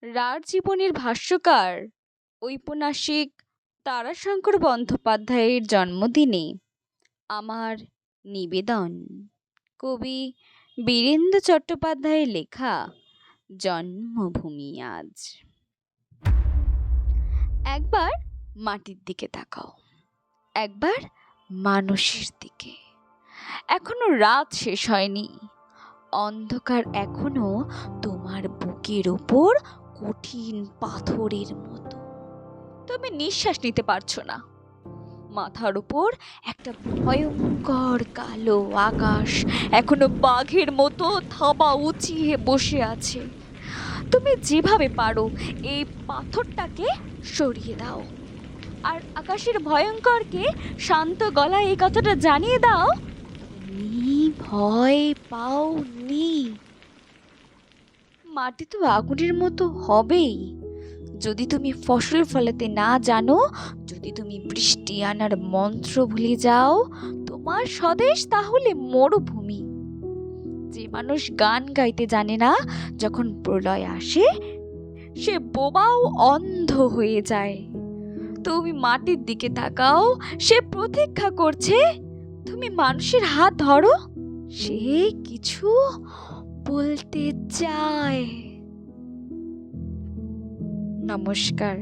রার জীবনের ভাষ্যকার ঔপন্যাসিক তারাশঙ্কর বন্দ্যোপাধ্যায়ের জন্মদিনে আমার নিবেদন কবি বীরেন্দ্র চট্টোপাধ্যায়ের লেখা জন্মভূমি আজ। একবার মাটির দিকে তাকাও, একবার মানুষের দিকে। এখনো রাত শেষ হয়নি, অন্ধকার এখনো তোমার বুকের ওপর কঠিন পাথরের মতো। তুমি নিঃশ্বাস নিতে পারছো না। মাথার উপর একটা ভয়ঙ্কর কালো আকাশ এখনো বাঘের মতো থাবা উঁচিয়ে বসে আছে। তুমি যেভাবে পারো এই পাথরটাকে সরিয়ে দাও, আর আকাশের ভয়ঙ্করকে শান্ত গলায় এই কথাটা জানিয়ে দাও, তুমি ভয় পাওনি। মাটি তো আগুনের মতো হবেই যদি তুমি ফসল ফলাতে না জানো, যদি তুমি বৃষ্টি আনার মন্ত্র ভুলে যাও। তোমার স্বদেশ তাহলে মরুভূমি। যে মানুষ গান গাইতে জানে না যখন প্রলয় আসে, সে বোবাও অন্ধ হয়ে যায়। তুমি মাটির দিকে তাকাও, সে প্রতীক্ষা করছে তুমি মানুষের হাত ধরো, সে কিছু বলতে চায়। নমস্কার।